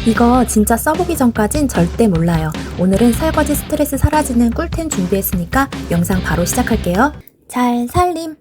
이거 진짜 써보기 전까진 절대 몰라요. 오늘은 설거지 스트레스 사라지는 꿀템 준비했으니까 영상 바로 시작할게요. 잘 살림!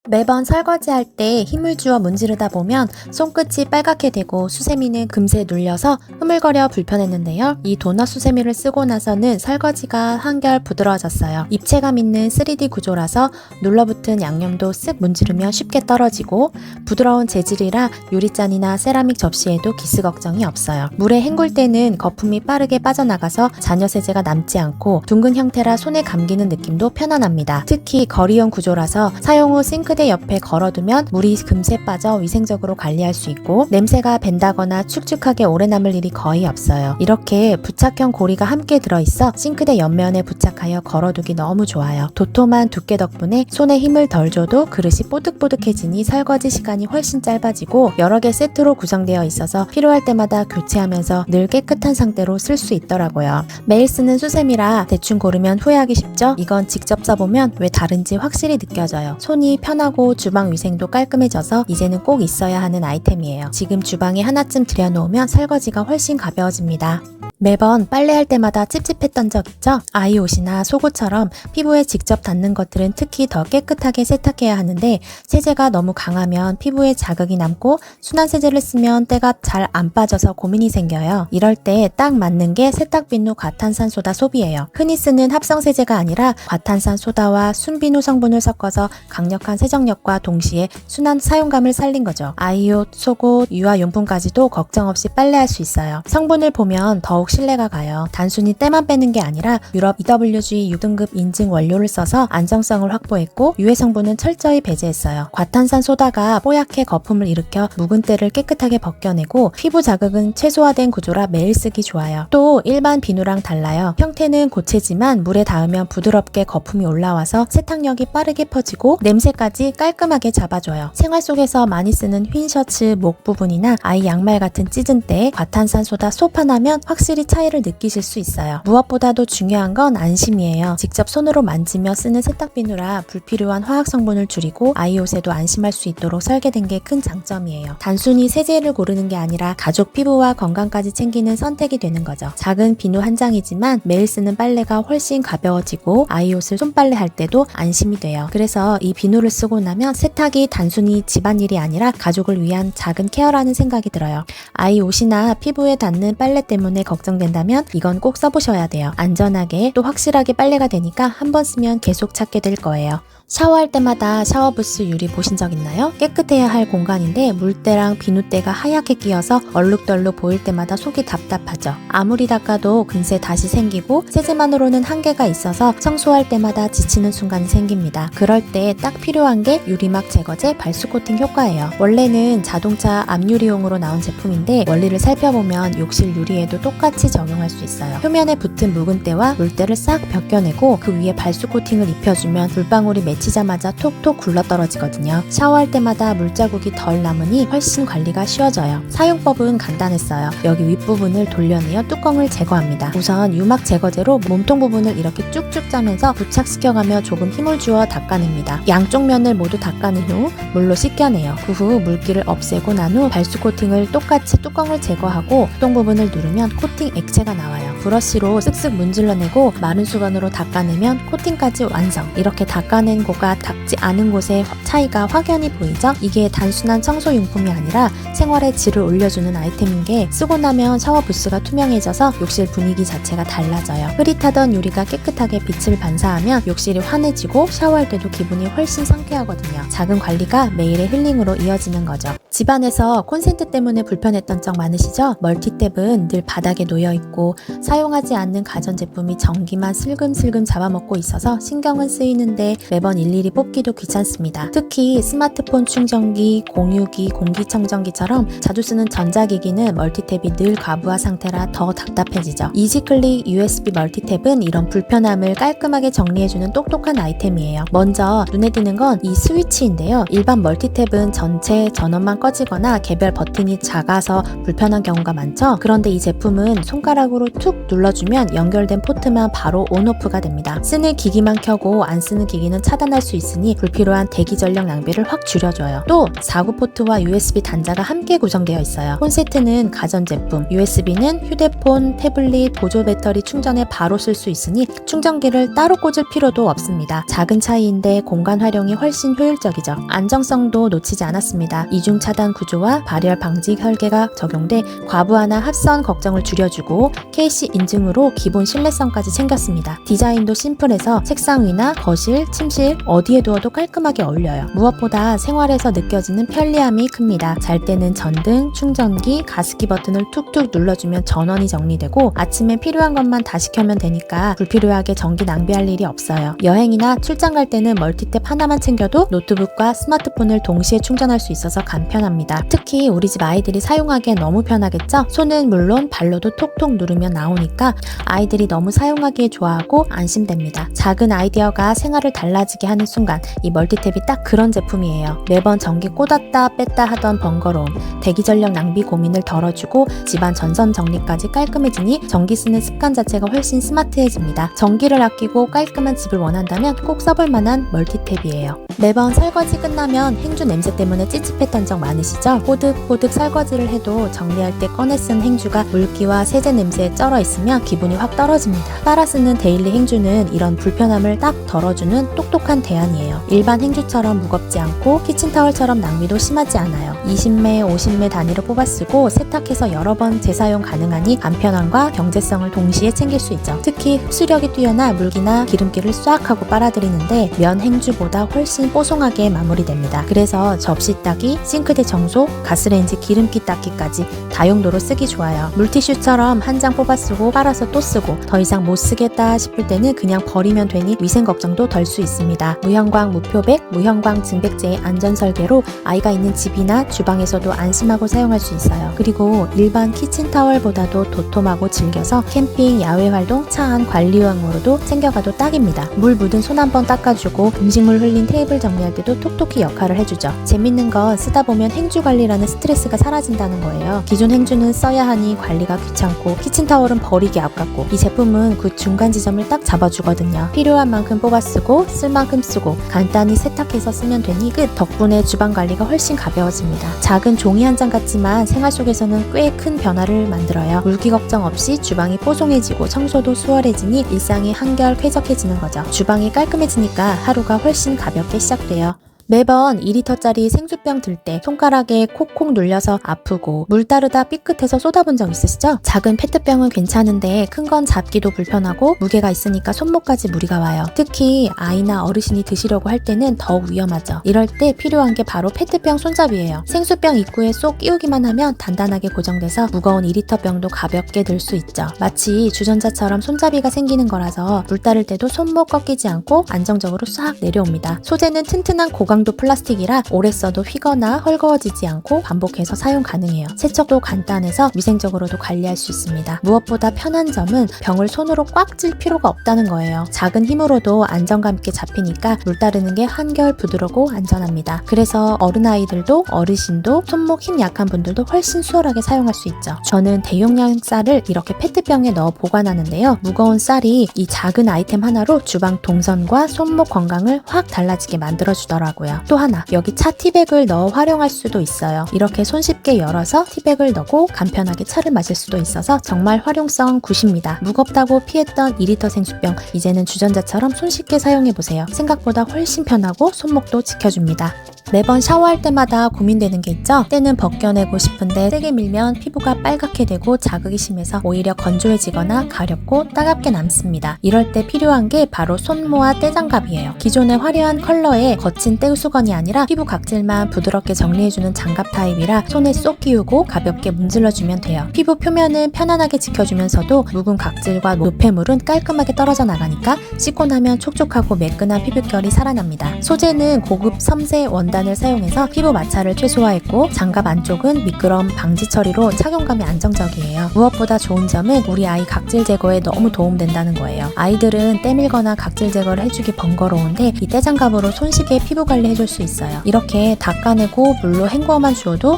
매번 설거지할 때 힘을 주어 문지르다 보면 손끝이 빨갛게 되고 수세미는 금세 눌려서 흐물거려 불편했는데요. 이 도넛 수세미를 쓰고 나서는 설거지가 한결 부드러워졌어요. 입체감 있는 3D 구조라서 눌러붙은 양념도 쓱 문지르면 쉽게 떨어지고 부드러운 재질이라 유리잔이나 세라믹 접시에도 기스 걱정이 없어요. 물에 헹굴 때는 거품이 빠르게 빠져나가서 잔여 세제가 남지 않고 둥근 형태라 손에 감기는 느낌도 편안합니다. 특히 거리형 구조라서 사용 후 싱크대 옆에 걸어두면 물이 금세 빠져 위생적으로 관리할 수 있고 냄새가 밴다거나 축축하게 오래 남을 일이 거의 없어요. 이렇게 부착형 고리가 함께 들어있어 싱크대 옆면에 부착하여 걸어두기 너무 좋아요. 도톰한 두께 덕분에 손에 힘을 덜 줘도 그릇이 뽀득뽀득해지니 설거지 시간이 훨씬 짧아지고 여러 개 세트로 구성되어 있어서 필요할 때마다 교체하면서 늘 깨끗한 상태로 쓸 수 있더라고요. 매일 쓰는 수세미라 대충 고르면 후회하기 쉽죠? 이건 직접 써보면 왜 다른지 확실히 느껴져요. 손이 편하고 주방 위생도 깔끔해져서 이제는 꼭 있어야 하는 아이템이에요. 지금 주방에 하나쯤 들여놓으면 설거지가 훨씬 가벼워집니다. 매번 빨래할 때마다 찝찝했던 적 있죠? 아이 옷이나 속옷처럼 피부에 직접 닿는 것들은 특히 더 깨끗하게 세탁해야 하는데 세제가 너무 강하면 피부에 자극이 남고 순한 세제를 쓰면 때가 잘 안 빠져서 고민이 생겨요. 이럴 때 딱 맞는 게 세탁비누 과탄산소다 소비예요. 흔히 쓰는 합성세제가 아니라 과탄산소다와 순비누 성분을 섞어서 강력한 세정력과 동시에 순한 사용감을 살린 거죠. 아이 옷, 속옷, 유아용품까지도 걱정 없이 빨래할 수 있어요. 성분을 보면 더욱 신뢰가 가요. 단순히 때만 빼는 게 아니라 유럽 EWG 6등급 인증 원료를 써서 안정성을 확보했고 유해 성분은 철저히 배제했어요. 과탄산 소다가 뽀얗게 거품을 일으켜 묵은 때를 깨끗하게 벗겨내고 피부 자극은 최소화된 구조라 매일 쓰기 좋아요. 또 일반 비누랑 달라요. 형태는 고체지만 물에 닿으면 부드럽게 거품이 올라와서 세탁력이 빠르게 퍼지고 냄새까지 깔끔하게 잡아줘요. 생활 속에서 많이 쓰는 흰 셔츠 목 부분이나 아이 양말 같은 찢은 때 과탄산 소다 쏙 하나면 확실히 차이를 느끼실 수 있어요. 무엇보다도 중요한 건 안심이에요. 직접 손으로 만지며 쓰는 세탁비누라 불필요한 화학 성분을 줄이고 아이 옷에도 안심할 수 있도록 설계된 게 큰 장점이에요. 단순히 세제를 고르는 게 아니라 가족 피부와 건강까지 챙기는 선택이 되는 거죠. 작은 비누 한 장이지만 매일 쓰는 빨래가 훨씬 가벼워지고 아이 옷을 손빨래 할 때도 안심이 돼요. 그래서 이 비누를 쓰고 나면 세탁이 단순히 집안일이 아니라 가족을 위한 작은 케어라는 생각이 들어요. 아이 옷이나 피부에 닿는 빨래 때문에 걱정된다면 이건 꼭 써보셔야 돼요. 안전하게 또 확실하게 빨래가 되니까 한 번 쓰면 계속 찾게 될 거예요. 샤워할 때마다 샤워부스 유리 보신 적 있나요? 깨끗해야 할 공간인데 물때랑 비누때가 하얗게 끼어서 얼룩덜룩 보일 때마다 속이 답답하죠. 아무리 닦아도 금세 다시 생기고 세제만으로는 한계가 있어서 청소할 때마다 지치는 순간이 생깁니다. 그럴 때 딱 필요한 게 유리막 제거제 발수 코팅 효과예요. 원래는 자동차 앞유리용으로 나온 제품인데 원리를 살펴보면 욕실 유리에도 똑같이 적용할 수 있어요. 표면에 붙은 묵은 때와 물때를 싹 벗겨내고 그 위에 발수 코팅을 입혀주면 물방울이 맺히자마자 톡톡 굴러떨어지거든요. 샤워할 때마다 물자국이 덜 남으니 훨씬 관리가 쉬워져요. 사용법은 간단했어요. 여기 윗부분을 돌려내어 뚜껑을 제거합니다. 우선 유막 제거제로 몸통 부분을 이렇게 쭉쭉 짜면서 부착시켜가며 조금 힘을 주어 닦아냅니다. 양쪽 면을 모두 닦아낸 후 물로 씻겨내요. 그 후 물기를 없애고 난 후 발수 코팅을 똑같이 뚜껑을 제거하고 뚜껑 부분을 누르면 코팅 액체가 나와요. 브러쉬로 쓱쓱 문질러내고 마른 수건으로 닦아내면 코팅까지 완성. 이렇게 닦아낸 곳과 닦지 않은 곳의 차이가 확연히 보이죠? 이게 단순한 청소용품이 아니라 생활의 질을 올려주는 아이템인 게 쓰고 나면 샤워 부스가 투명해져서 욕실 분위기 자체가 달라져요. 흐릿하던 유리가 깨끗하게 빛을 반사하면 욕실이 환해지고 샤워할 때도 기분이 훨씬 상쾌하거든요. 작은 관리가 매일의 힐링으로 이어지는 거죠. 집안에서 콘센트 때문에 불편했던 적 많으시죠? 멀티탭은 늘 바닥에 놓여있고 사용하지 않는 가전제품이 전기만 슬금슬금 잡아먹고 있어서 신경은 쓰이는데 매번 일일이 뽑기도 귀찮습니다. 특히 스마트폰 충전기, 공유기, 공기청정기처럼 자주 쓰는 전자기기는 멀티탭이 늘 과부하 상태라 더 답답해지죠. 이지클릭 USB 멀티탭은 이런 불편함을 깔끔하게 정리해주는 똑똑한 아이템이에요. 먼저 눈에 띄는 건 이 스위치인데요. 일반 멀티탭은 전체 전원만 꺼져 꺼지거나 개별 버튼이 작아서 불편한 경우가 많죠. 그런데 이 제품은 손가락으로 툭 눌러주면 연결된 포트만 바로 온오프가 됩니다. 쓰는 기기만 켜고 안 쓰는 기기는 차단할 수 있으니 불필요한 대기 전력 낭비를 확 줄여줘요. 또 4구 포트와 USB 단자가 함께 구성되어 있어요. 폰 세트는 가전제품, USB는 휴대폰, 태블릿, 보조 배터리 충전에 바로 쓸 수 있으니 충전기를 따로 꽂을 필요도 없습니다. 작은 차이인데 공간 활용이 훨씬 효율적이죠. 안정성도 놓치지 않았습니다. 이중 차단 구조와 발열 방지 설계가 적용돼 과부하나 합선 걱정을 줄여주고 KC 인증으로 기본 신뢰성까지 챙겼습니다. 디자인도 심플해서 책상 위나 거실, 침실 어디에 두어도 깔끔하게 어울려요. 무엇보다 생활에서 느껴지는 편리함이 큽니다. 잘 때는 전등, 충전기, 가습기 버튼을 툭툭 눌러주면 전원이 정리되고 아침에 필요한 것만 다시 켜면 되니까 불필요하게 전기 낭비할 일이 없어요. 여행이나 출장 갈 때는 멀티탭 하나만 챙겨도 노트북과 스마트폰을 동시에 충전할 수 있어서 간편합니다. 특히 우리 집 아이들이 사용하기에 너무 편하겠죠? 손은 물론 발로도 톡톡 누르면 나오니까 아이들이 너무 사용하기에 좋아하고 안심됩니다. 작은 아이디어가 생활을 달라지게 하는 순간 이 멀티탭이 딱 그런 제품이에요. 매번 전기 꽂았다 뺐다 하던 번거로움, 대기 전력 낭비 고민을 덜어주고 집안 전선 정리까지 깔끔해지니 전기 쓰는 습관 자체가 훨씬 스마트해집니다. 전기를 아끼고 깔끔한 집을 원한다면 꼭 써볼 만한 멀티탭이에요. 매번 설거지 끝나면 행주 냄새 때문에 찝찝했던 적 많으시죠? 뽀득뽀득 설거지를 해도 정리할 때 꺼내 쓴 행주가 물기와 세제 냄새에 쩔어 있으면 기분이 확 떨어집니다. 따라 쓰는 데일리 행주는 이런 불편함을 딱 덜어주는 똑똑한 대안이에요. 일반 행주처럼 무겁지 않고 키친타월처럼 낭비도 심하지 않아요. 20매, 50매 단위로 뽑아 쓰고 세탁해서 여러 번 재사용 가능하니 간편함과 경제성을 동시에 챙길 수 있죠. 특히 흡수력이 뛰어나 물기나 기름기를 싹 하고 빨아들이는데 면 행주보다 훨씬 뽀송하게 마무리됩니다. 그래서 접시 따기, 싱크대 청소, 가스레인지 기름기 닦기까지 다용도로 쓰기 좋아요. 물티슈처럼 한 장 뽑아 쓰고 빨아서 또 쓰고 더 이상 못 쓰겠다 싶을 때는 그냥 버리면 되니 위생 걱정도 덜 수 있습니다. 무형광 무표백, 무형광 증백제의 안전 설계로 아이가 있는 집이나 주방에서도 안심하고 사용할 수 있어요. 그리고 일반 키친타월보다도 도톰하고 질겨서 캠핑, 야외 활동, 차 안 관리용으로도 챙겨가도 딱입니다. 물 묻은 손 한번 닦아주고 음식물 흘린 테이블 정리할 때도 톡톡히 역할을 해주죠. 재밌는 건 쓰다 보면 행주 관리라는 스트레스가 사라진다는 거예요. 기존 행주는 써야 하니 관리가 귀찮고 키친타월은 버리기 아깝고 이 제품은 그 중간 지점을 딱 잡아주거든요. 필요한 만큼 뽑아 쓰고 쓸 만큼 쓰고 간단히 세탁해서 쓰면 되니 끝. 덕분에 주방 관리가 훨씬 가벼워집니다. 작은 종이 한 장 같지만 생활 속에서는 꽤 큰 변화를 만들어요. 물기 걱정 없이 주방이 뽀송해지고 청소도 수월해지니 일상이 한결 쾌적해지는 거죠. 주방이 깔끔해지니까 하루가 훨씬 가볍게 시작돼요. 매번 2리터짜리 생수병 들 때 손가락에 콕콕 눌려서 아프고 물 따르다 삐끗해서 쏟아본 적 있으시죠? 작은 페트병은 괜찮은데 큰 건 잡기도 불편하고 무게가 있으니까 손목까지 무리가 와요. 특히 아이나 어르신이 드시려고 할 때는 더욱 위험하죠. 이럴 때 필요한 게 바로 페트병 손잡이에요. 생수병 입구에 쏙 끼우기만 하면 단단하게 고정돼서 무거운 2리터 병도 가볍게 들 수 있죠. 마치 주전자처럼 손잡이가 생기는 거라서 물 따를 때도 손목 꺾이지 않고 안정적으로 싹 내려옵니다. 소재는 튼튼한 고강도 플라스틱이라 오래 써도 휘거나 헐거워지지 않고 반복해서 사용 가능해요. 세척도 간단해서 위생적으로도 관리할 수 있습니다. 무엇보다 편한 점은 병을 손으로 꽉 찔 필요가 없다는 거예요. 작은 힘으로도 안정감 있게 잡히니까 물 따르는 게 한결 부드럽고 안전합니다. 그래서 어른아이들도 어르신도 손목 힘 약한 분들도 훨씬 수월하게 사용할 수 있죠. 저는 대용량 쌀을 이렇게 페트병에 넣어 보관하는데요. 무거운 쌀이 이 작은 아이템 하나로 주방 동선과 손목 건강을 확 달라지게 만들어주더라고요. 또 하나, 여기 차 티백을 넣어 활용할 수도 있어요. 이렇게 손쉽게 열어서 티백을 넣고 간편하게 차를 마실 수도 있어서 정말 활용성 굿입니다. 무겁다고 피했던 2리터 생수병, 이제는 주전자처럼 손쉽게 사용해보세요. 생각보다 훨씬 편하고 손목도 지켜줍니다. 매번 샤워할 때마다 고민되는 게 있죠? 때는 벗겨내고 싶은데 세게 밀면 피부가 빨갛게 되고 자극이 심해서 오히려 건조해지거나 가렵고 따갑게 남습니다. 이럴 때 필요한 게 바로 손모아 떼장갑이에요. 기존의 화려한 컬러의 거친 떼수건이 아니라 피부 각질만 부드럽게 정리해주는 장갑 타입이라 손에 쏙 끼우고 가볍게 문질러주면 돼요. 피부 표면은 편안하게 지켜주면서도 묵은 각질과 노폐물은 깔끔하게 떨어져 나가니까 씻고 나면 촉촉하고 매끈한 피부결이 살아납니다. 소재는 고급 섬세 원단을 사용해서 피부 마찰을 최소화했고 장갑 안쪽은 미끄럼 방지 처리로 착용감이 안정적이에요. 무엇보다 좋은 점은 우리 아이 각질 제거에 너무 도움된다는 거예요. 아이들은 때밀거나 각질 제거를 해주기 번거로운데 이 떼장갑으로 손쉽게 피부 관리 빨리 해줄 수 있어요. 이렇게 닦아내고 물로 헹궈만 주어도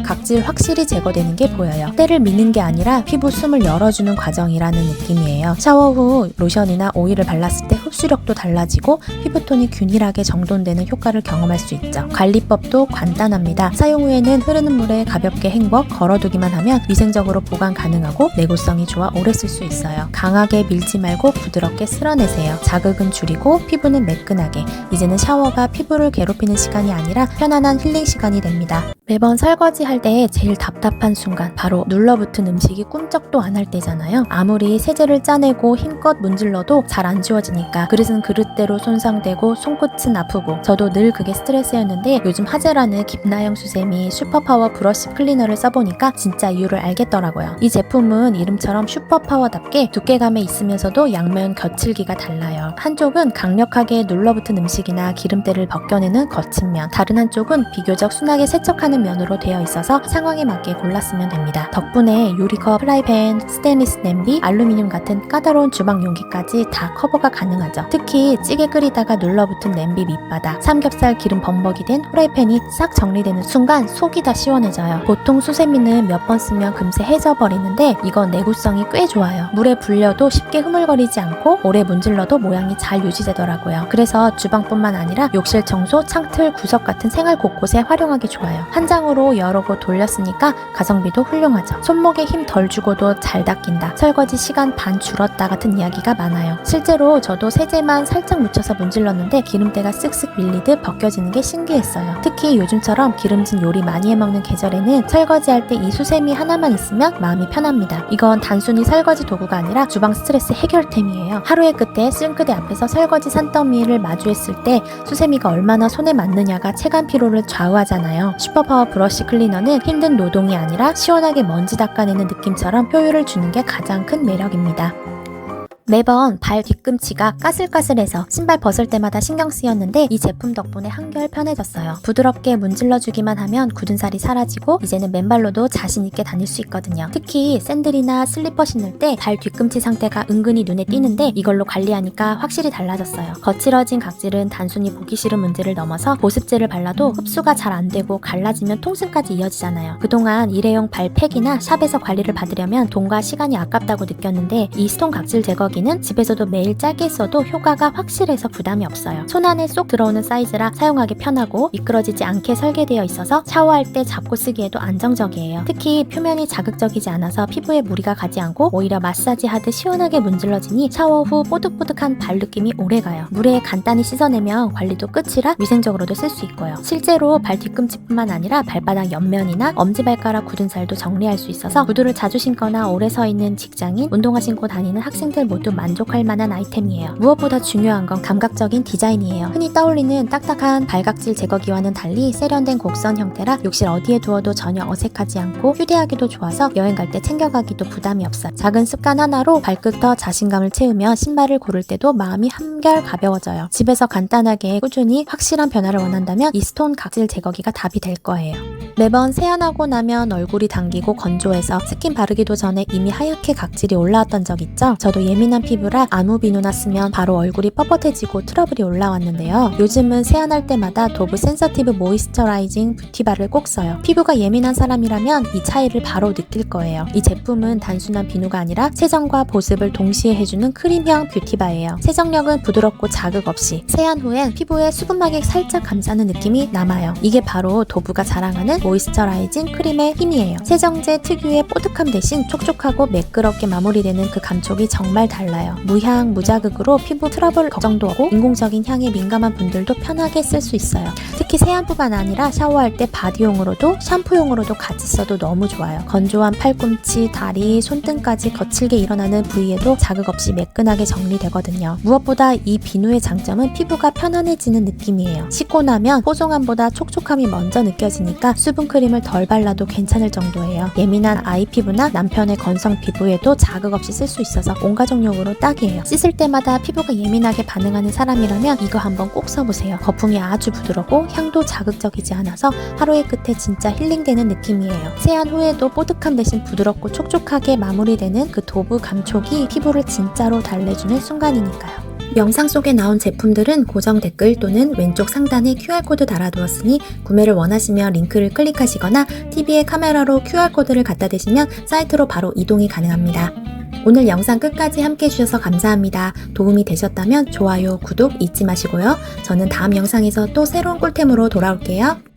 각질 확실히 제거되는 게 보여요. 때를 미는 게 아니라 피부 숨을 열어주는 과정이라는 느낌이에요. 샤워 후 로션이나 오일을 발랐을 때 흡수력도 달라지고 피부톤이 균일하게 정돈되는 효과를 경험할 수 있죠. 관리법도 간단합니다. 사용 후에는 흐르는 물에 가볍게 헹궈 걸어두기만 하면 위생적으로 보관 가능하고 내구성이 좋아 오래 쓸 수 있어요. 강하게 밀지 말고 부드럽게 쓸어내세요. 자극은 줄이고 피부는 매끈하게. 이제는 샤워가 피부를 괴롭히는 시간이 아니라 편안한 힐링 시간이 됩니다. 매번 설거지 할 때 제일 답답한 순간, 바로 눌러붙은 음식이 꿈쩍도 안 할 때잖아요. 아무리 세제를 짜내고 힘껏 문질러도 잘 안 지워지니까 그릇은 그릇대로 손상되고 손끝은 아프고, 저도 늘 그게 스트레스였는데 요즘 하제라는 김나영 수세미 슈퍼파워 브러쉬 클리너를 써보니까 진짜 이유를 알겠더라고요. 이 제품은 이름처럼 슈퍼파워답게 두께감에 있으면서도 양면 거칠기가 달라요. 한쪽은 강력하게 눌러붙은 음식이나 기름때를 벗겨내는 거친 면, 다른 한쪽은 비교적 순하게 세척하는 면으로 되어 있어서 상황에 맞게 골랐으면 됩니다. 덕분에 요리컵, 프라이팬, 스테인리스 냄비, 알루미늄 같은 까다로운 주방 용기까지 다 커버가 가능하죠. 특히 찌개 끓이다가 눌러붙은 냄비 밑바닥, 삼겹살 기름 범벅이 된 후라이팬이 싹 정리되는 순간 속이 다 시원해져요. 보통 수세미는 몇 번 쓰면 금세 해져버리는데 이건 내구성이 꽤 좋아요. 물에 불려도 쉽게 흐물거리지 않고 오래 문질러도 모양이 잘 유지되더라고요. 그래서 주방뿐만 아니라 욕실 청소, 창틀, 구석 같은 생활 곳곳에 활용하기 좋아요. 한 장으로 여러 곳 돌렸으니까 가성비도 훌륭하죠. 손목에 힘 덜 주고도 잘 닦인다, 설거지 시간 반 줄었다 같은 이야기가 많아요. 실제로 저도 세제만 살짝 묻혀서 문질렀는데 기름때가 쓱쓱 밀리듯 벗겨지는 게 신기했어요. 특히 요즘처럼 기름진 요리 많이 해먹는 계절에는 설거지할 때 이 수세미 하나만 있으면 마음이 편합니다. 이건 단순히 설거지 도구가 아니라 주방 스트레스 해결템이에요. 하루의 끝에 싱크대 앞에서 설거지 산더미를 마주했을 때 수세미가 얼마나 손에 맞느냐가 체감 피로를 좌우하잖아요. 슈퍼파워 브러쉬 클리너는 힘든 노동이 아니라 시원하게 먼지 닦아내는 느낌처럼 효율을 주는 게 가장 큰 매력입니다. 매번 발 뒤꿈치가 까슬까슬해서 신발 벗을 때마다 신경 쓰였는데 이 제품 덕분에 한결 편해졌어요. 부드럽게 문질러주기만 하면 굳은 살이 사라지고 이제는 맨발로도 자신있게 다닐 수 있거든요. 특히 샌들이나 슬리퍼 신을 때 발 뒤꿈치 상태가 은근히 눈에 띄는데 이걸로 관리하니까 확실히 달라졌어요. 거칠어진 각질은 단순히 보기 싫은 문제를 넘어서 보습제를 발라도 흡수가 잘 안되고 갈라지면 통증까지 이어지잖아요. 그동안 일회용 발팩이나 샵에서 관리를 받으려면 돈과 시간이 아깝다고 느꼈는데 이 스톤 각질 제거 는 집에서도 매일 짧게 써도 효과가 확실해서 부담이 없어요. 손 안에 쏙 들어오는 사이즈라 사용하기 편하고 미끄러지지 않게 설계되어 있어서 샤워할 때 잡고 쓰기에도 안정적이에요. 특히 표면이 자극적이지 않아서 피부에 무리가 가지 않고 오히려 마사지 하듯 시원하게 문질러지니 샤워 후 뽀득뽀득한 발 느낌이 오래가요. 물에 간단히 씻어내면 관리도 끝이라 위생적으로도 쓸 수 있고요. 실제로 발 뒤꿈치뿐만 아니라 발바닥 옆면이나 엄지발가락 굳은 살도 정리할 수 있어서 구두를 자주 신거나 오래 서 있는 직장인, 운동화 신고 다니는 학생들 모두 만족할 만한 아이템이에요. 무엇보다 중요한 건 감각적인 디자인이에요. 흔히 떠올리는 딱딱한 발각질 제거기와는 달리 세련된 곡선 형태라 욕실 어디에 두어도 전혀 어색하지 않고 휴대하기도 좋아서 여행 갈 때 챙겨가기도 부담이 없어요. 작은 습관 하나로 발끝더 자신감을 채우며 신발을 고를 때도 마음이 한결 가벼워져요. 집에서 간단하게 꾸준히 확실한 변화를 원한다면 이 스톤 각질 제거기가 답이 될 거예요. 매번 세안하고 나면 얼굴이 당기고 건조해서 스킨 바르기도 전에 이미 하얗게 각질이 올라왔던 적 있죠? 저도 예민한 피부라 아무 비누나 쓰면 바로 얼굴이 뻣뻣해지고 트러블이 올라왔는데요. 요즘은 세안할 때마다 도브 센서티브 모이스처라이징 뷰티바를 꼭 써요. 피부가 예민한 사람이라면 이 차이를 바로 느낄 거예요. 이 제품은 단순한 비누가 아니라 세정과 보습을 동시에 해주는 크림형 뷰티바예요. 세정력은 부드럽고 자극 없이, 세안 후엔 피부에 수분막이 살짝 감싸는 느낌이 남아요. 이게 바로 도브가 자랑하는 모이스처라이징 크림의 힘이에요. 세정제 특유의 뽀득함 대신 촉촉하고 매끄럽게 마무리되는 그 감촉이 정말 달라요. 무향, 무자극으로 피부 트러블 걱정도 없고 인공적인 향에 민감한 분들도 편하게 쓸 수 있어요. 특히 세안뿐만 아니라 샤워할 때 바디용으로도 샴푸용으로도 같이 써도 너무 좋아요. 건조한 팔꿈치, 다리, 손등까지 거칠게 일어나는 부위에도 자극 없이 매끈하게 정리되거든요. 무엇보다 이 비누의 장점은 피부가 편안해지는 느낌이에요. 씻고 나면 뽀송함보다 촉촉함이 먼저 느껴지니까 수분크림을 덜 발라도 괜찮을 정도예요. 예민한 아이 피부나 남편의 건성 피부에도 자극 없이 쓸 수 있어서 온가족용으로 딱이에요. 씻을 때마다 피부가 예민하게 반응하는 사람이라면 이거 한번 꼭 써보세요. 거품이 아주 부드럽고 향도 자극적이지 않아서 하루의 끝에 진짜 힐링되는 느낌이에요. 세안 후에도 뽀득함 대신 부드럽고 촉촉하게 마무리되는 그 도브 감촉이 피부를 진짜로 달래주는 순간이니까요. 영상 속에 나온 제품들은 고정 댓글 또는 왼쪽 상단에 QR코드 달아두었으니 구매를 원하시면 링크를 클릭하시거나 TV에 카메라로 QR코드를 갖다 대시면 사이트로 바로 이동이 가능합니다. 오늘 영상 끝까지 함께 해주셔서 감사합니다. 도움이 되셨다면 좋아요, 구독 잊지 마시고요. 저는 다음 영상에서 또 새로운 꿀템으로 돌아올게요.